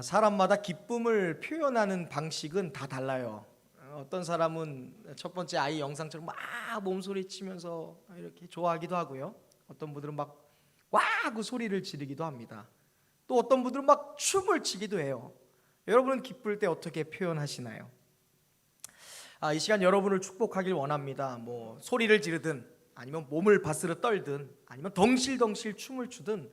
사람마다 기쁨을 표현하는 방식은 다 달라요. 어떤 사람은 첫 번째 아이 영상처럼 막 몸소리 치면서 이렇게 좋아하기도 하고요. 어떤 분들은 막 와 하고 소리를 지르기도 합니다. 또 어떤 분들은 막 춤을 추기도 해요. 여러분은 기쁠 때 어떻게 표현하시나요? 이 시간 여러분을 축복하길 원합니다. 소리를 지르든 아니면 몸을 바스르 떨든 아니면 덩실덩실 춤을 추든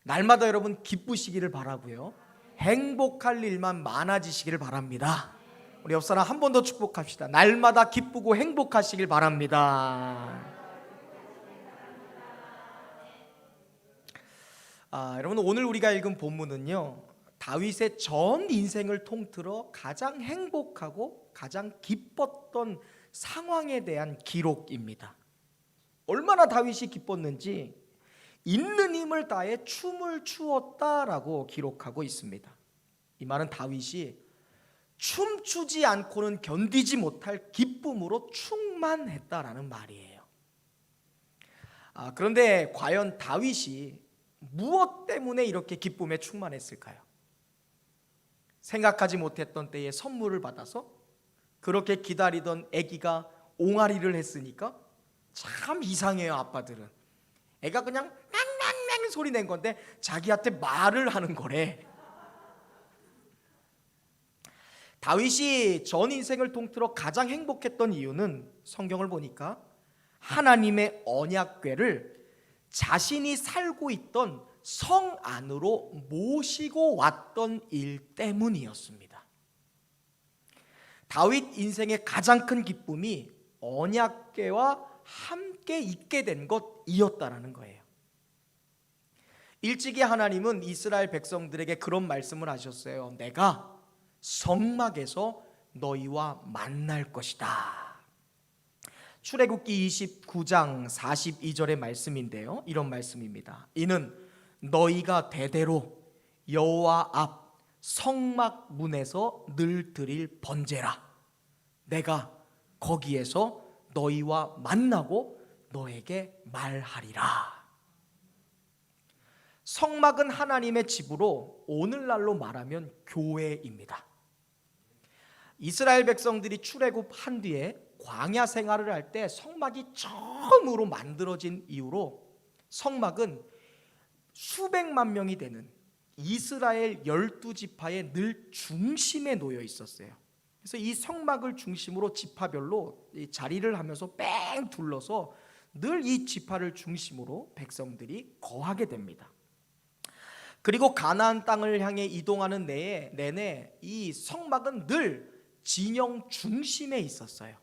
날마다 여러분 기쁘시기를 바라고요. 행복할 일만 많아지시기를 바랍니다. 우리 옆 사람 한 번 더 축복합시다. 날마다 기쁘고 행복하시길 바랍니다. 여러분, 오늘 우리가 읽은 본문은요, 다윗의 전 인생을 통틀어 가장 행복하고 가장 기뻤던 상황에 대한 기록입니다. 얼마나 다윗이 기뻤는지 있는 힘을 다해 춤을 추었다라고 기록하고 있습니다. 이 말은 다윗이 춤추지 않고는 견디지 못할 기쁨으로 충만했다라는 말이에요. 그런데 과연 다윗이 무엇 때문에 이렇게 기쁨에 충만했을까요? 생각하지 못했던 때에 선물을 받아서 그렇게 기다리던 아기가 옹알이를 했으니까? 참 이상해요. 아빠들은 애가 그냥 맹맹맹 소리 낸 건데 자기한테 말을 하는 거래. 다윗이 전 인생을 통틀어 가장 행복했던 이유는 성경을 보니까 하나님의 언약궤를 자신이 살고 있던 성 안으로 모시고 왔던 일 때문이었습니다. 다윗 인생의 가장 큰 기쁨이 언약궤와 함께 있게 된 것이었다라는 거예요. 일찍이 하나님은 이스라엘 백성들에게 그런 말씀을 하셨어요. 내가 성막에서 너희와 만날 것이다. 출애굽기 29장 42절의 말씀인데요, 이런 말씀입니다. 이는 너희가 대대로 여호와 앞 성막 문에서 늘 드릴 번제라. 내가 거기에서 너희와 만나고 너에게 말하리라. 성막은 하나님의 집으로 오늘날로 말하면 교회입니다. 이스라엘 백성들이 출애굽한 뒤에 광야 생활을 할 때 성막이 처음으로 만들어진 이후로 성막은 수백만 명이 되는 이스라엘 12지파의 늘 중심에 놓여 있었어요. 그래서 이 성막을 중심으로 지파별로 자리를 하면서 뺑 둘러서 늘 이 지파를 중심으로 백성들이 거하게 됩니다. 그리고 가나안 땅을 향해 이동하는 내내 이 성막은 늘 진영 중심에 있었어요.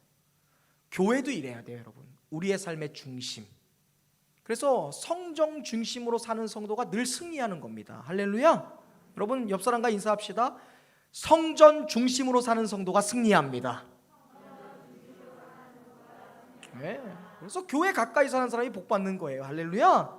교회도 이래야 돼요, 여러분. 우리의 삶의 중심. 그래서 성정 중심으로 사는 성도가 늘 승리하는 겁니다. 할렐루야. 여러분, 옆 사람과 인사합시다. 성전 중심으로 사는 성도가 승리합니다. 네. 그래서 교회 가까이 사는 사람이 복 받는 거예요. 할렐루야.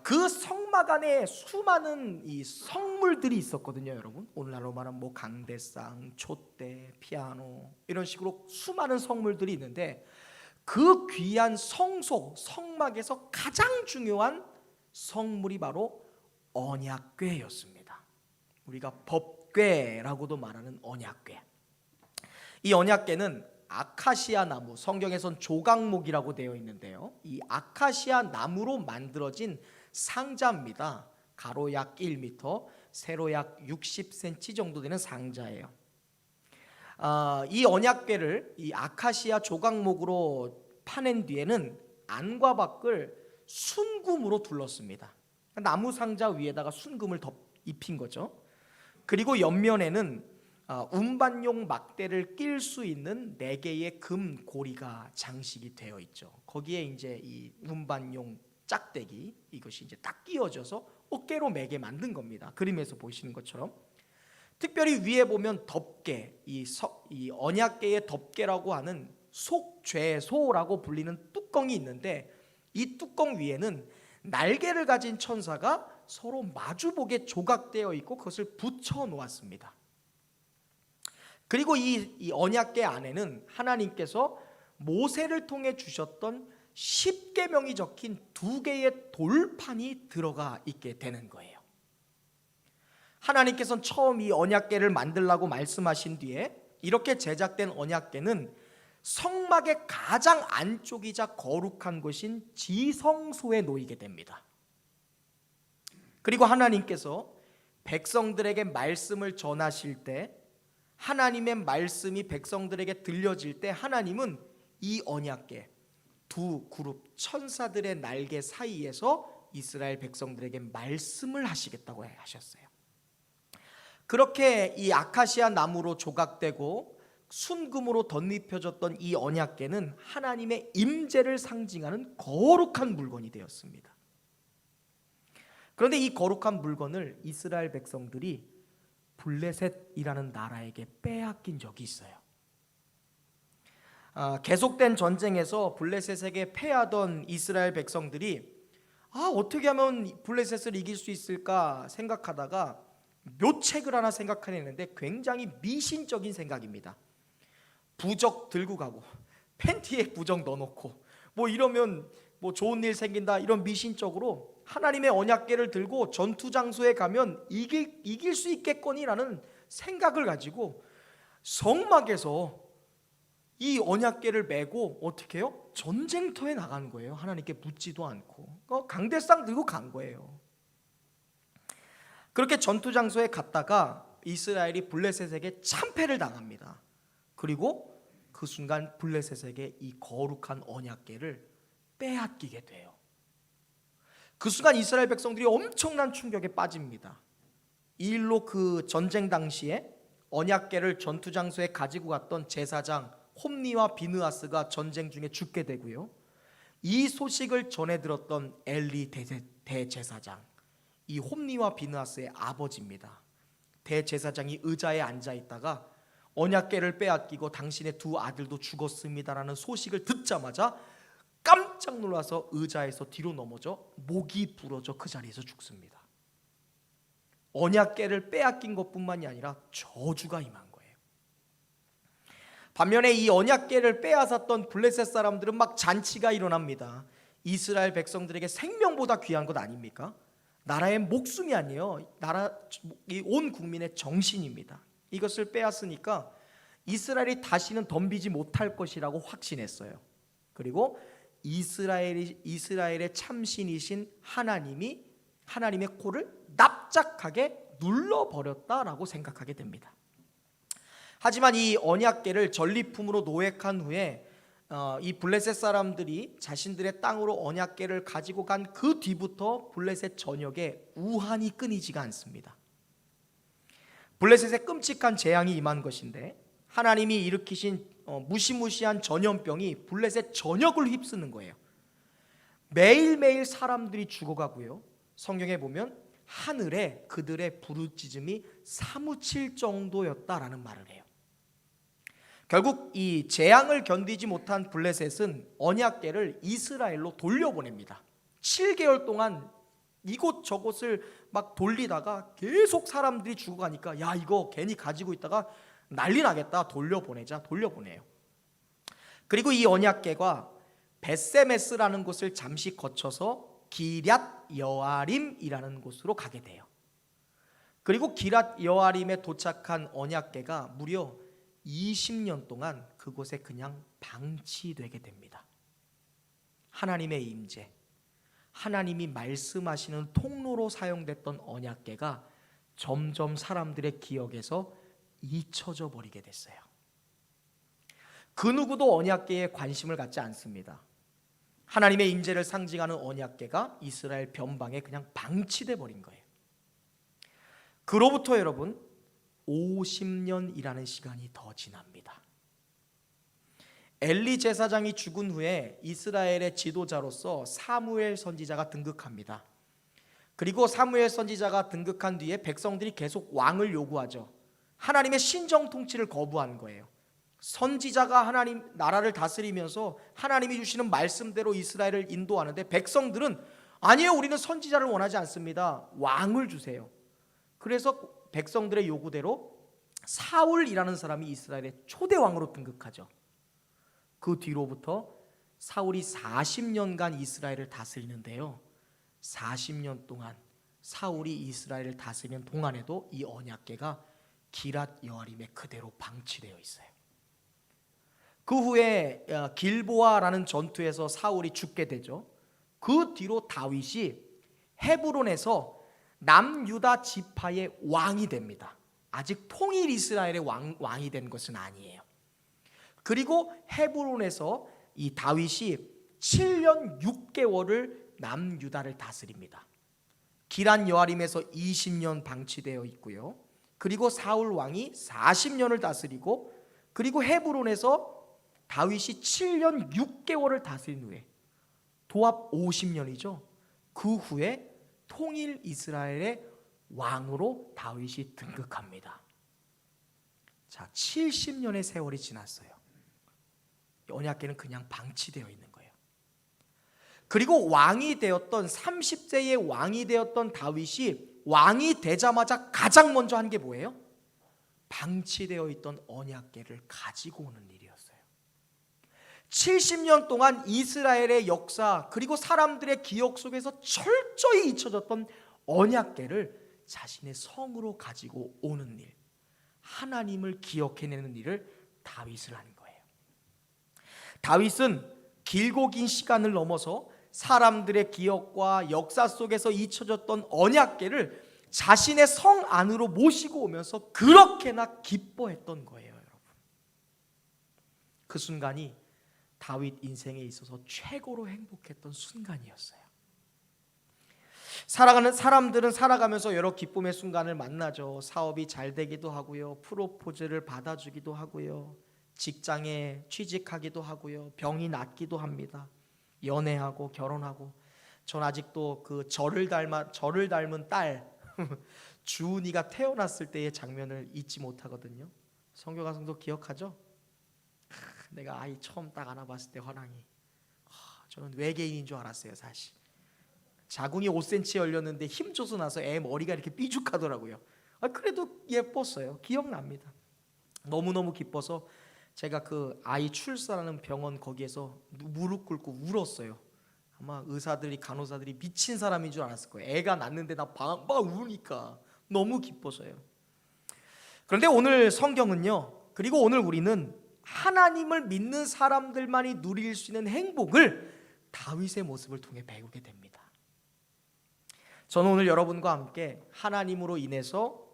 그 성막 안에 수많은 이 성물들이 있었거든요, 여러분. 오늘날로 말하면 강대상, 촛대, 피아노 이런 식으로 수많은 성물들이 있는데 그 귀한 성소, 성막에서 가장 중요한 성물이 바로 언약궤였습니다. 우리가 법궤라고도 말하는 언약궤. 이 언약궤는 아카시아 나무, 성경에선 조각목이라고 되어 있는데요, 이 아카시아 나무로 만들어진 상자입니다. 가로 약 1m, 세로 약 60cm 정도 되는 상자예요. 이 언약궤를 이 아카시아 조각목으로 파낸 뒤에는 안과 밖을 순금으로 둘렀습니다. 나무 상자 위에다가 순금을 입힌 거죠. 그리고 옆면에는 운반용 막대를 낄 수 있는 4개의 금 고리가 장식이 되어 있죠. 거기에 이제 이 운반용 짝대기, 이것이 이제 딱 끼워져서 어깨로 매게 만든 겁니다. 그림에서 보시는 것처럼. 특별히 위에 보면 덮개, 이 언약궤의 덮개라고 하는 속죄소라고 불리는 뚜껑이 있는데 이 뚜껑 위에는 날개를 가진 천사가 서로 마주보게 조각되어 있고 그것을 붙여 놓았습니다. 그리고 이 언약궤 안에는 하나님께서 모세를 통해 주셨던 10계명이 적힌 2개의 돌판이 들어가 있게 되는 거예요. 하나님께서는 처음 이 언약궤를 만들라고 말씀하신 뒤에 이렇게 제작된 언약궤는 성막의 가장 안쪽이자 거룩한 곳인 지성소에 놓이게 됩니다. 그리고 하나님께서 백성들에게 말씀을 전하실 때, 하나님의 말씀이 백성들에게 들려질 때 하나님은 이 언약궤 두 그룹 천사들의 날개 사이에서 이스라엘 백성들에게 말씀을 하시겠다고 하셨어요. 그렇게 이 아카시아 나무로 조각되고 순금으로 덧입혀졌던 이 언약궤는 하나님의 임재를 상징하는 거룩한 물건이 되었습니다. 그런데 이 거룩한 물건을 이스라엘 백성들이 블레셋이라는 나라에게 빼앗긴 적이 있어요. 계속된 전쟁에서 블레셋에게 패하던 이스라엘 백성들이 어떻게 하면 블레셋을 이길 수 있을까 생각하다가 묘책을 하나 생각해냈는데 굉장히 미신적인 생각입니다. 부적 들고 가고 팬티에 부적 넣어놓고 이러면 좋은 일 생긴다, 이런 미신적으로 하나님의 언약궤를 들고 전투 장소에 가면 이길 수 있겠거니라는 생각을 가지고 성막에서 이 언약궤를 메고 어떻게 해요? 전쟁터에 나간 거예요. 하나님께 묻지도 않고 강대상 들고 간 거예요. 그렇게 전투 장소에 갔다가 이스라엘이 블레셋에게 참패를 당합니다. 그리고 그 순간 블레셋에게 이 거룩한 언약궤를 빼앗기게 돼요. 그 순간 이스라엘 백성들이 엄청난 충격에 빠집니다. 이 일로 그 전쟁 당시에 언약궤를 전투 장소에 가지고 갔던 제사장 홈니와 비느하스가 전쟁 중에 죽게 되고요. 이 소식을 전해 들었던 엘리 대제사장, 이 홈니와 비느하스의 아버지입니다. 대제사장이 의자에 앉아 있다가 언약궤를 빼앗기고 당신의 두 아들도 죽었습니다라는 소식을 듣자마자 깜짝 놀라서 의자에서 뒤로 넘어져 목이 부러져 그 자리에서 죽습니다. 언약궤를 빼앗긴 것뿐만이 아니라 저주가 임한 거예요. 반면에 이 언약궤를 빼앗았던 블레셋 사람들은 막 잔치가 일어납니다. 이스라엘 백성들에게 생명보다 귀한 것 아닙니까? 나라의 목숨이 아니에요. 온 국민의 정신입니다. 이것을 빼앗으니까 이스라엘이 다시는 덤비지 못할 것이라고 확신했어요. 그리고 이스라엘의 참신이신 하나님이 하나님의 코를 납작하게 눌러버렸다라고 생각하게 됩니다. 하지만 이 언약궤를 전리품으로 노획한 후에 이 블레셋 사람들이 자신들의 땅으로 언약궤를 가지고 간 그 뒤부터 블레셋 전역에 우환이 끊이지가 않습니다. 블레셋에 끔찍한 재앙이 임한 것인데 하나님이 일으키신 무시무시한 전염병이 블레셋 전역을 휩쓰는 거예요. 매일매일 사람들이 죽어가고요. 성경에 보면 하늘에 그들의 부르짖음이 사무칠 정도였다라는 말을 해요. 결국 이 재앙을 견디지 못한 블레셋은 언약궤를 이스라엘로 돌려보냅니다. 7개월 동안 이곳저곳을 막 돌리다가 계속 사람들이 죽어가니까 이거 괜히 가지고 있다가 난리 나겠다, 돌려보내요. 그리고 이 언약궤가 벳세메스라는 곳을 잠시 거쳐서 기럇 여아림이라는 곳으로 가게 돼요. 그리고 기럇 여아림에 도착한 언약궤가 무려 20년 동안 그곳에 그냥 방치되게 됩니다. 하나님의 임재, 하나님이 말씀하시는 통로로 사용됐던 언약궤가 점점 사람들의 기억에서 잊혀져 버리게 됐어요. 그 누구도 언약궤에 관심을 갖지 않습니다. 하나님의 임재를 상징하는 언약궤가 이스라엘 변방에 그냥 방치돼 버린 거예요. 그로부터 여러분 50년이라는 시간이 더 지납니다. 엘리 제사장이 죽은 후에 이스라엘의 지도자로서 사무엘 선지자가 등극합니다. 그리고 사무엘 선지자가 등극한 뒤에 백성들이 계속 왕을 요구하죠. 하나님의 신정 통치를 거부한 거예요. 선지자가 하나님 나라를 다스리면서 하나님이 주시는 말씀대로 이스라엘을 인도하는데 백성들은 아니에요, 우리는 선지자를 원하지 않습니다, 왕을 주세요. 그래서 백성들의 요구대로 사울이라는 사람이 이스라엘의 초대 왕으로 등극하죠. 그 뒤로부터 사울이 40년간 이스라엘을 다스리는데요, 40년 동안 사울이 이스라엘을 다스리는 동안에도 이 언약궤가 기랏 여아림에 그대로 방치되어 있어요. 그 후에 길보아라는 전투에서 사울이 죽게 되죠. 그 뒤로 다윗이 헤브론에서 남유다 지파의 왕이 됩니다. 아직 통일 이스라엘의 왕이 된 것은 아니에요. 그리고 헤브론에서 이 다윗이 7년 6개월을 남유다를 다스립니다. 기란 여아림에서 20년 방치되어 있고요. 그리고 사울 왕이 40년을 다스리고, 그리고 헤브론에서 다윗이 7년 6개월을 다스린 후에 도합 50년이죠. 그 후에 통일 이스라엘의 왕으로 다윗이 등극합니다. 자, 70년의 세월이 지났어요. 언약궤는 그냥 방치되어 있는 거예요. 그리고 왕이 되었던 30세의 왕이 되었던 다윗이 왕이 되자마자 가장 먼저 한 게 뭐예요? 방치되어 있던 언약궤를 가지고 오는 일이었어요. 70년 동안 이스라엘의 역사 그리고 사람들의 기억 속에서 철저히 잊혀졌던 언약궤를 자신의 성으로 가지고 오는 일, 하나님을 기억해내는 일을 다윗을 한 거예요. 다윗은 길고 긴 시간을 넘어서 사람들의 기억과 역사 속에서 잊혀졌던 언약궤를 자신의 성 안으로 모시고 오면서 그렇게나 기뻐했던 거예요, 여러분. 그 순간이 다윗 인생에 있어서 최고로 행복했던 순간이었어요. 살아가는 사람들은 살아가면서 여러 기쁨의 순간을 만나죠. 사업이 잘 되기도 하고요, 프로포즈를 받아주기도 하고요, 직장에 취직하기도 하고요, 병이 낫기도 합니다. 연애하고 결혼하고. 전 아직도 그 저를 닮은 딸 주은이가 태어났을 때의 장면을 잊지 못하거든요. 성교가 성도 기억하죠? 내가 아이 처음 딱 안아봤을 때 화랑이, 저는 외계인인 줄 알았어요. 사실 자궁이 5cm 열렸는데 힘줘서 나서 애 머리가 이렇게 삐죽하더라고요. 그래도 예뻤어요. 기억납니다. 너무너무 기뻐서 제가 그 아이 출산하는 병원 거기에서 무릎 꿇고 울었어요. 아마 의사들이, 간호사들이 미친 사람인 줄 알았을 거예요. 애가 낳는데 나 막 우니까 너무 기뻐서요. 그런데 오늘 성경은요, 그리고 오늘 우리는 하나님을 믿는 사람들만이 누릴 수 있는 행복을 다윗의 모습을 통해 배우게 됩니다. 저는 오늘 여러분과 함께 하나님으로 인해서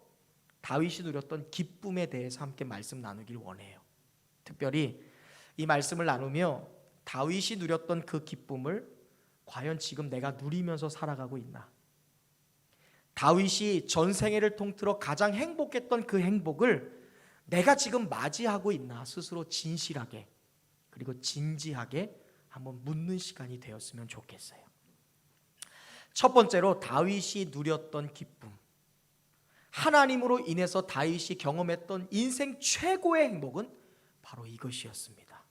다윗이 누렸던 기쁨에 대해서 함께 말씀 나누길 원해요. 특별히 이 말씀을 나누며 다윗이 누렸던 그 기쁨을 과연 지금 내가 누리면서 살아가고 있나? 다윗이 전생애를 통틀어 가장 행복했던 그 행복을 내가 지금 맞이하고 있나? 스스로 진실하게 그리고 진지하게 한번 묻는 시간이 되었으면 좋겠어요. 첫 번째로 다윗이 누렸던 기쁨, 하나님으로 인해서 다윗이 경험했던 인생 최고의 행복은 바로 이것이었습니다.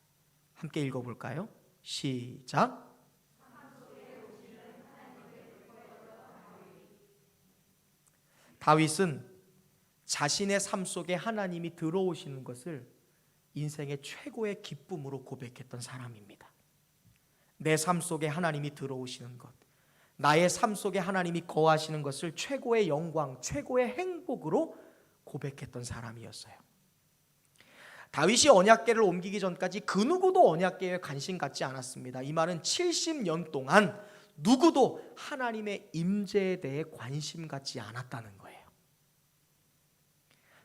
함께 읽어볼까요? 시작. 다윗은 자신의 삶 속에 하나님이 들어오시는 것을 인생의 최고의 기쁨으로 고백했던 사람입니다. 내 삶 속에 하나님이 들어오시는 것, 나의 삶 속에 하나님이 거하시는 것을 최고의 영광, 최고의 행복으로 고백했던 사람이었어요. 다윗이 언약궤를 옮기기 전까지 그 누구도 언약궤에 관심 갖지 않았습니다. 이 말은 70년 동안 누구도 하나님의 임재에 대해 관심 갖지 않았다는 거예요.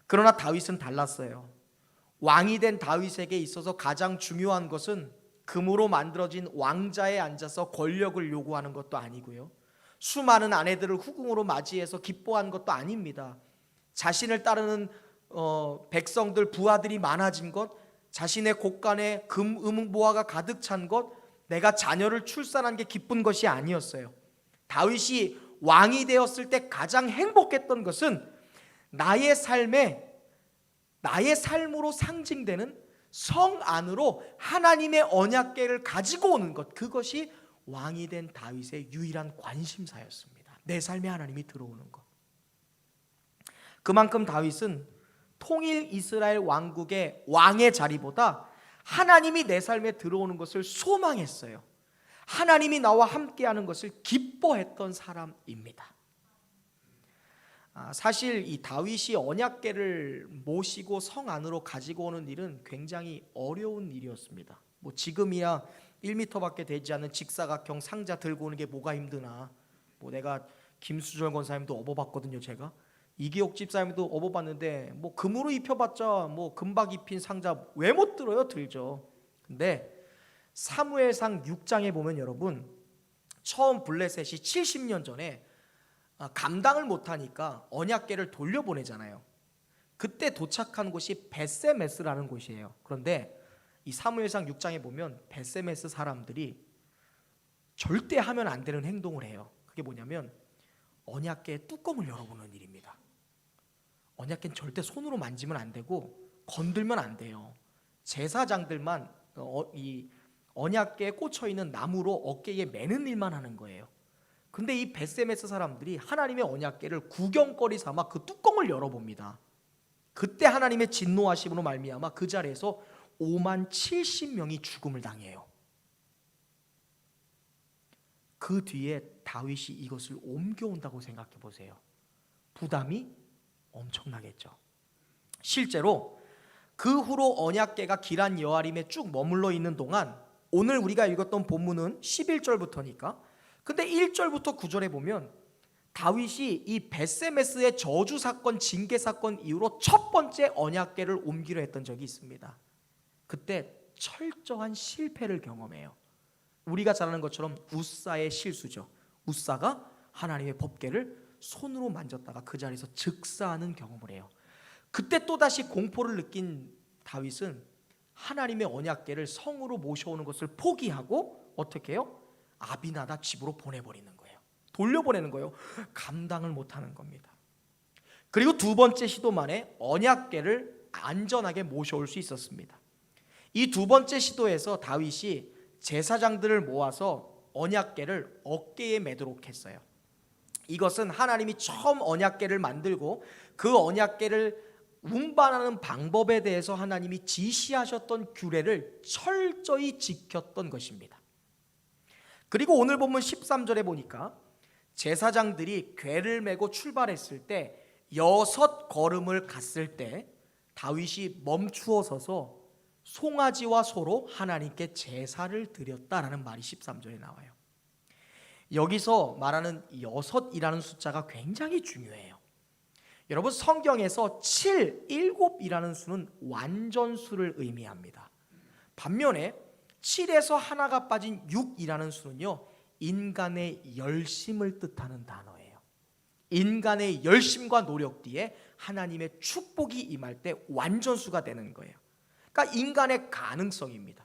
그러나 다윗은 달랐어요. 왕이 된 다윗에게 있어서 가장 중요한 것은 금으로 만들어진 왕자에 앉아서 권력을 요구하는 것도 아니고요, 수많은 아내들을 후궁으로 맞이해서 기뻐한 것도 아닙니다. 자신을 따르는 백성들, 부하들이 많아진 것, 자신의 곳간에 금, 은, 보화가 가득 찬 것, 내가 자녀를 출산한 게 기쁜 것이 아니었어요. 다윗이 왕이 되었을 때 가장 행복했던 것은 나의 삶으로 상징되는 성 안으로 하나님의 언약궤를 가지고 오는 것, 그것이 왕이 된 다윗의 유일한 관심사였습니다. 내 삶에 하나님이 들어오는 것. 그만큼 다윗은 통일 이스라엘 왕국의 왕의 자리보다 하나님이 내 삶에 들어오는 것을 소망했어요. 하나님이 나와 함께하는 것을 기뻐했던 사람입니다. 사실 이 다윗이 언약궤를 모시고 성 안으로 가지고 오는 일은 굉장히 어려운 일이었습니다. 뭐 지금이야 1m밖에 되지 않는 직사각형 상자 들고 오는 게 뭐가 힘드나. 뭐 내가 김수절 권사님도 업어봤거든요. 제가 이기옥 집사님도 업어봤는데 뭐 금으로 입혀봤자 뭐 금박 입힌 상자 왜 못 들어요? 들죠. 근데 사무엘상 6장에 보면 여러분, 처음 블레셋이 70년 전에 감당을 못하니까 언약궤를 돌려보내잖아요. 그때 도착한 곳이 벳세메스라는 곳이에요. 그런데 이 사무엘상 6장에 보면 벳세메스 사람들이 절대 하면 안 되는 행동을 해요. 그게 뭐냐면 언약궤의 뚜껑을 열어보는 일입니다. 언약궤는 절대 손으로 만지면 안 되고 건들면 안 돼요. 제사장들만 이 언약궤에 꽂혀있는 나무로 어깨에 매는 일만 하는 거예요. 근데 이 벳세메스 사람들이 하나님의 언약궤를 구경거리 삼아 그 뚜껑을 열어봅니다. 그때 하나님의 진노하심으로 말미암아 그 자리에서 5만 70명이 죽음을 당해요. 그 뒤에 다윗이 이것을 옮겨온다고 생각해 보세요. 부담이 엄청나겠죠. 실제로 그 후로 언약궤가 기란 여아림에 쭉 머물러 있는 동안, 오늘 우리가 읽었던 본문은 11절부터니까, 근데 1절부터 9절에 보면 다윗이 이 벳세메스의 저주 사건, 징계 사건 이후로 첫 번째 언약궤를 옮기려 했던 적이 있습니다. 그때 철저한 실패를 경험해요. 우리가 잘 아는 것처럼 우사의 실수죠. 우사가 하나님의 법궤를 손으로 만졌다가 그 자리에서 즉사하는 경험을 해요. 그때 또다시 공포를 느낀 다윗은 하나님의 언약궤를 성으로 모셔오는 것을 포기하고 어떻게 해요? 아비나답 집으로 보내버리는 거예요. 돌려보내는 거예요. 감당을 못하는 겁니다. 그리고 두 번째 시도 만에 언약궤를 안전하게 모셔올 수 있었습니다. 이 두 번째 시도에서 다윗이 제사장들을 모아서 언약궤를 어깨에 매도록 했어요. 이것은 하나님이 처음 언약궤를 만들고 그 언약궤를 운반하는 방법에 대해서 하나님이 지시하셨던 규례를 철저히 지켰던 것입니다. 그리고 오늘 본문 13절에 보니까 제사장들이 궤를 메고 출발했을 때 6걸음을 갔을 때 다윗이 멈추어 서서 송아지와 소로 하나님께 제사를 드렸다라는 말이 13절에 나와요. 여기서 말하는 6이라는 숫자가 굉장히 중요해요. 여러분, 성경에서 7, 7이라는 수는 완전수를 의미합니다. 반면에 7에서 하나가 빠진 6이라는 수는요, 인간의 열심을 뜻하는 단어예요. 인간의 열심과 노력 뒤에 하나님의 축복이 임할 때 완전수가 되는 거예요. 그러니까 인간의 가능성입니다.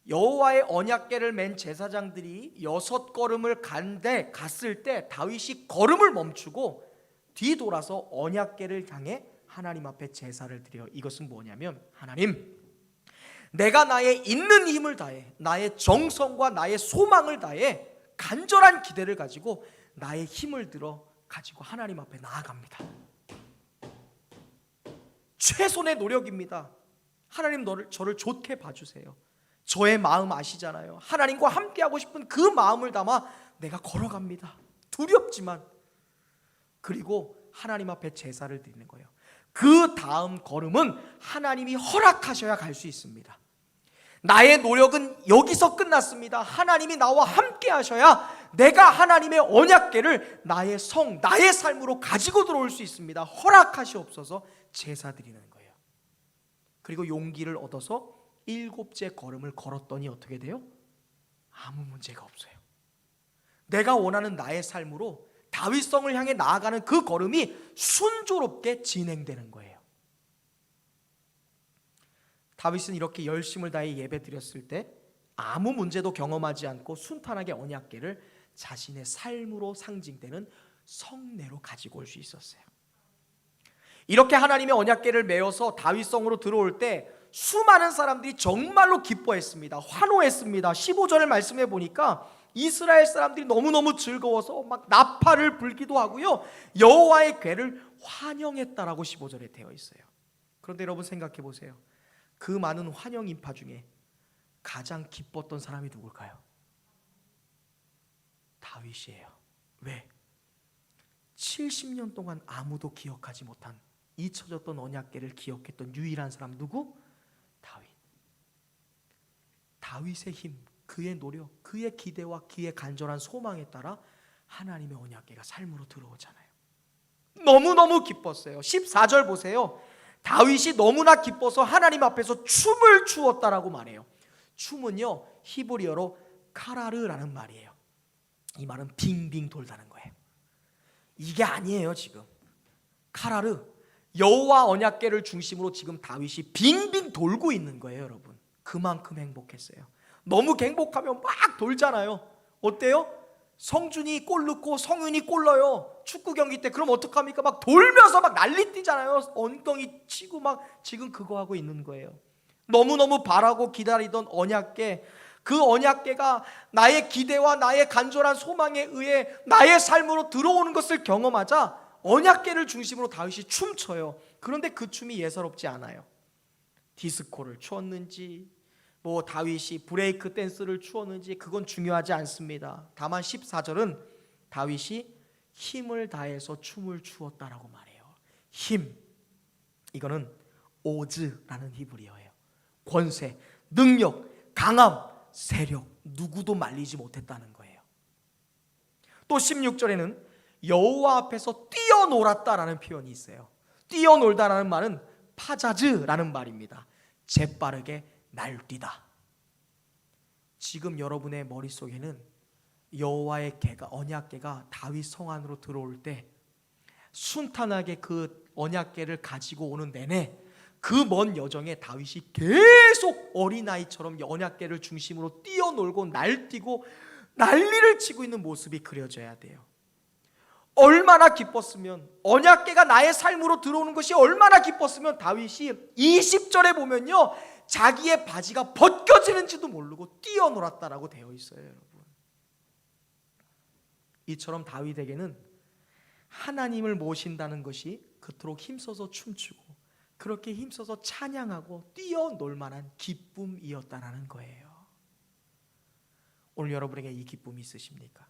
여호와의 언약궤를 맨 제사장들이 6걸음을 갔을 때 다윗이 걸음을 멈추고 뒤돌아서 언약궤를 향해 하나님 앞에 제사를 드려요. 이것은 뭐냐면, 하나님, 내가 나의 있는 힘을 다해, 나의 정성과 나의 소망을 다해 간절한 기대를 가지고 나의 힘을 들어 가지고 하나님 앞에 나아갑니다. 최선의 노력입니다. 하나님, 저를 좋게 봐주세요. 저의 마음 아시잖아요. 하나님과 함께하고 싶은 그 마음을 담아 내가 걸어갑니다. 두렵지만. 그리고 하나님 앞에 제사를 드리는 거예요. 그 다음 걸음은 하나님이 허락하셔야 갈 수 있습니다. 나의 노력은 여기서 끝났습니다. 하나님이 나와 함께 하셔야 내가 하나님의 언약궤를 나의 성, 나의 삶으로 가지고 들어올 수 있습니다. 허락하시옵소서. 제사 드리는 거예요. 그리고 용기를 얻어서 7째 걸음을 걸었더니 어떻게 돼요? 아무 문제가 없어요. 내가 원하는 나의 삶으로 다윗성을 향해 나아가는 그 걸음이 순조롭게 진행되는 거예요. 다윗은 이렇게 열심을 다해 예배 드렸을 때 아무 문제도 경험하지 않고 순탄하게 언약궤를 자신의 삶으로 상징되는 성내로 가지고 올 수 있었어요. 이렇게 하나님의 언약궤를 메어서 다윗성으로 들어올 때 수많은 사람들이 정말로 기뻐했습니다. 환호했습니다. 15절을 말씀해 보니까 이스라엘 사람들이 너무너무 즐거워서 막 나팔을 불기도 하고요, 여호와의 궤를 환영했다라고 15절에 되어 있어요. 그런데 여러분 생각해 보세요. 그 많은 환영 인파 중에 가장 기뻤던 사람이 누굴까요? 다윗이에요. 왜? 70년 동안 아무도 기억하지 못한 잊혀졌던 언약궤를 기억했던 유일한 사람 누구? 다윗. 다윗의 힘, 그의 노력, 그의 기대와 그의 간절한 소망에 따라 하나님의 언약궤가 삶으로 들어오잖아요. 너무너무 기뻤어요. 14절 보세요. 다윗이 너무나 기뻐서 하나님 앞에서 춤을 추었다라고 말해요. 춤은요, 히브리어로 카라르라는 말이에요. 이 말은 빙빙 돌다는 거예요. 이게 아니에요. 지금 카라르, 여호와 언약궤를 중심으로 지금 다윗이 빙빙 돌고 있는 거예요. 여러분, 그만큼 행복했어요. 너무 행복하면 막 돌잖아요. 어때요? 성준이 골 넣고 성윤이 골 넣어요. 축구 경기 때. 그럼 어떡합니까? 막 돌면서 막 난리 뛰잖아요. 엉덩이 치고 막. 지금 그거 하고 있는 거예요. 너무너무 바라고 기다리던 언약궤, 그 언약궤가 나의 기대와 나의 간절한 소망에 의해 나의 삶으로 들어오는 것을 경험하자 언약궤를 중심으로 다윗이 춤춰요. 그런데 그 춤이 예사롭지 않아요. 디스코를 추었는지 뭐 다윗이 브레이크 댄스를 추었는지 그건 중요하지 않습니다. 다만 14절은 다윗이 힘을 다해서 춤을 추었다라고 말해요. 힘, 이거는 오즈라는 히브리어예요. 권세, 능력, 강함, 세력, 누구도 말리지 못했다는 거예요. 또 16절에는 여호와 앞에서 뛰어놀았다라는 표현이 있어요. 뛰어놀다라는 말은 파자즈라는 말입니다. 재빠르게 날뛰다. 지금 여러분의 머릿속에는 여호와의 궤가, 언약궤가 다윗 성 안으로 들어올 때 순탄하게 그 언약궤를 가지고 오는 내내 그 먼 여정에 다윗이 계속 어린아이처럼 언약궤를 중심으로 뛰어놀고 날뛰고 난리를 치고 있는 모습이 그려져야 돼요. 얼마나 기뻤으면, 언약궤가 나의 삶으로 들어오는 것이 얼마나 기뻤으면 다윗이 20절에 보면요, 자기의 바지가 벗겨지는지도 모르고 뛰어놀았다라고 되어 있어요. 여러분, 이처럼 다윗에게는 하나님을 모신다는 것이 그토록 힘써서 춤추고 그렇게 힘써서 찬양하고 뛰어놀 만한 기쁨이었다라는 거예요. 오늘 여러분에게 이 기쁨이 있으십니까?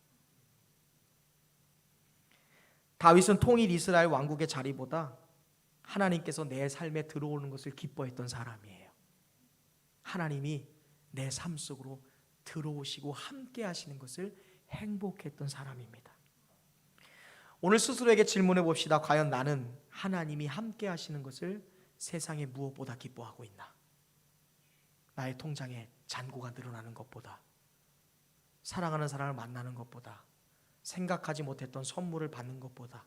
다윗은 통일 이스라엘 왕국의 자리보다 하나님께서 내 삶에 들어오는 것을 기뻐했던 사람이에요. 하나님이 내 삶 속으로 들어오시고 함께 하시는 것을 행복했던 사람입니다. 오늘 스스로에게 질문해 봅시다. 과연 나는 하나님이 함께 하시는 것을 세상에 무엇보다 기뻐하고 있나? 나의 통장에 잔고가 늘어나는 것보다, 사랑하는 사람을 만나는 것보다, 생각하지 못했던 선물을 받는 것보다,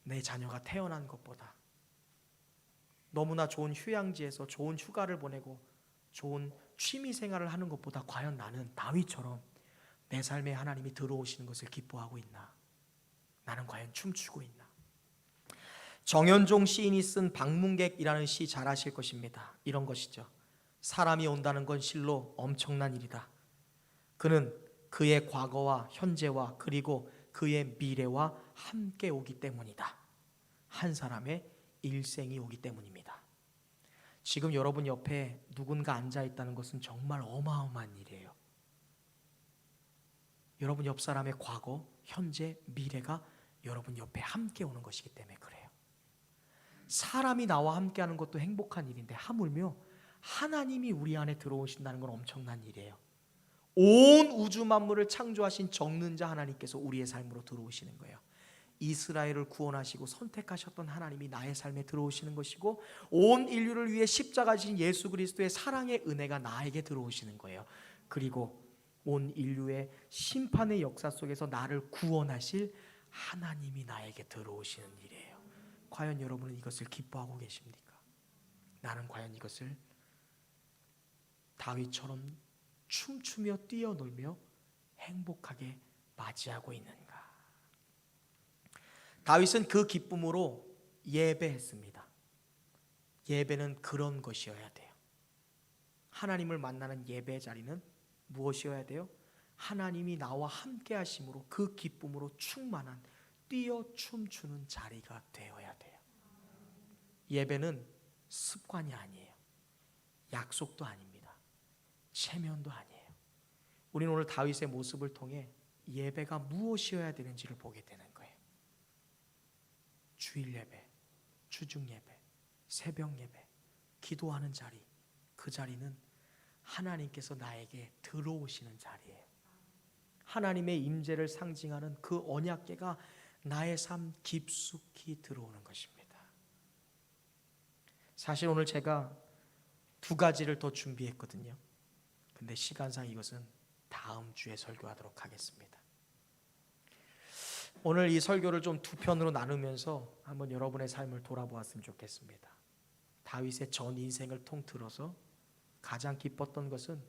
내 자녀가 태어난 것보다, 너무나 좋은 휴양지에서 좋은 휴가를 보내고 좋은 취미 생활을 하는 것보다 과연 나는 다윗처럼 내 삶에 하나님이 들어오시는 것을 기뻐하고 있나? 나는 과연 춤추고 있나? 정현종 시인이 쓴 방문객이라는 시 잘 아실 것입니다. 이런 것이죠. 사람이 온다는 건 실로 엄청난 일이다. 그는 그의 과거와 현재와 그리고 그의 미래와 함께 오기 때문이다. 한 사람의 일생이 오기 때문입니다. 지금 여러분 옆에 누군가 앉아 있다는 것은 정말 어마어마한 일이에요. 여러분 옆 사람의 과거, 현재, 미래가 여러분 옆에 함께 오는 것이기 때문에 그래요. 사람이 나와 함께하는 것도 행복한 일인데 하물며 하나님이 우리 안에 들어오신다는 건 엄청난 일이에요. 온 우주 만물을 창조하신 적는 자 하나님께서 우리의 삶으로 들어오시는 거예요. 이스라엘을 구원하시고 선택하셨던 하나님이 나의 삶에 들어오시는 것이고, 온 인류를 위해 십자가 지신 예수 그리스도의 사랑의 은혜가 나에게 들어오시는 거예요. 그리고 온 인류의 심판의 역사 속에서 나를 구원하실 하나님이 나에게 들어오시는 일이에요. 과연 여러분은 이것을 기뻐하고 계십니까? 나는 과연 이것을 다윗처럼 춤추며 뛰어놀며 행복하게 맞이하고 있는가? 다윗은 그 기쁨으로 예배했습니다. 예배는 그런 것이어야 돼요. 하나님을 만나는 예배의 자리는 무엇이어야 돼요? 하나님이 나와 함께 하심으로 그 기쁨으로 충만한 뛰어 춤추는 자리가 되어야 돼요. 예배는 습관이 아니에요. 약속도 아닙니다. 체면도 아니에요. 우리는 오늘 다윗의 모습을 통해 예배가 무엇이어야 되는지를 보게 되는 거예요. 주일 예배, 주중 예배, 새벽 예배, 기도하는 자리, 그 자리는 하나님께서 나에게 들어오시는 자리예요. 하나님의 임재를 상징하는 그 언약궤가 나의 삶 깊숙이 들어오는 것입니다. 사실 오늘 제가 2가지를 더 준비했거든요. 근데 시간상 이것은 다음 주에 설교하도록 하겠습니다. 오늘 이 설교를 좀 2편으로 나누면서 한번 여러분의 삶을 돌아보았으면 좋겠습니다. 다윗의 전 인생을 통틀어서 가장 기뻤던 것은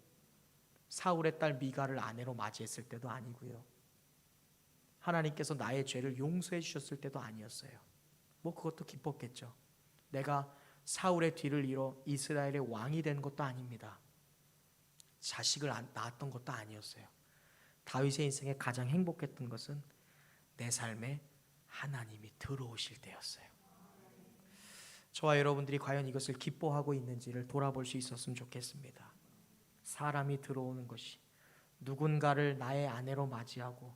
사울의 딸 미갈을 아내로 맞이했을 때도 아니고요, 하나님께서 나의 죄를 용서해 주셨을 때도 아니었어요. 뭐 그것도 기뻤겠죠. 내가 사울의 뒤를 이어 이스라엘의 왕이 된 것도 아닙니다. 자식을 낳았던 것도 아니었어요. 다윗의 인생에 가장 행복했던 것은 내 삶에 하나님이 들어오실 때였어요. 저와 여러분들이 과연 이것을 기뻐하고 있는지를 돌아볼 수 있었으면 좋겠습니다. 사람이 들어오는 것이, 누군가를 나의 아내로 맞이하고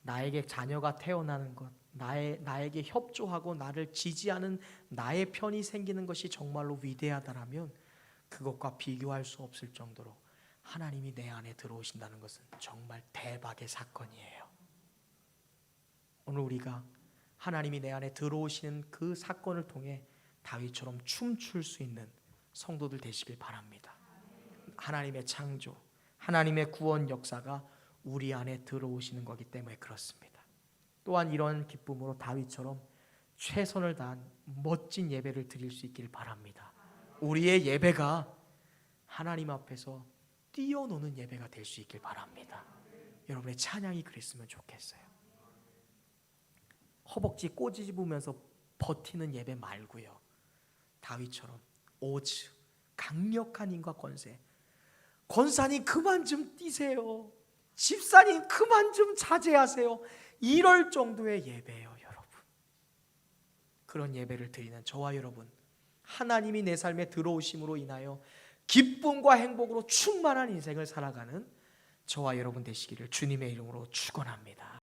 나에게 자녀가 태어나는 것, 나에게 협조하고 나를 지지하는 나의 편이 생기는 것이 정말로 위대하다라면 그것과 비교할 수 없을 정도로 하나님이 내 안에 들어오신다는 것은 정말 대박의 사건이에요. 오늘 우리가 하나님이 내 안에 들어오시는 그 사건을 통해 다윗처럼 춤출 수 있는 성도들 되시길 바랍니다. 하나님의 창조, 하나님의 구원 역사가 우리 안에 들어오시는 거기 때문에 그렇습니다. 또한 이런 기쁨으로 다윗처럼 최선을 다한 멋진 예배를 드릴 수 있길 바랍니다. 우리의 예배가 하나님 앞에서 뛰어노는 예배가 될 수 있길 바랍니다. 여러분의 찬양이 그랬으면 좋겠어요. 허벅지 꼬집으면서 버티는 예배 말고요, 다윗처럼 오즈, 강력한 힘과 권세, 권사님 그만 좀 뛰세요, 집사님 그만 좀 자제하세요, 이럴 정도의 예배예요. 여러분, 그런 예배를 드리는 저와 여러분, 하나님이 내 삶에 들어오심으로 인하여 기쁨과 행복으로 충만한 인생을 살아가는 저와 여러분 되시기를 주님의 이름으로 축원합니다.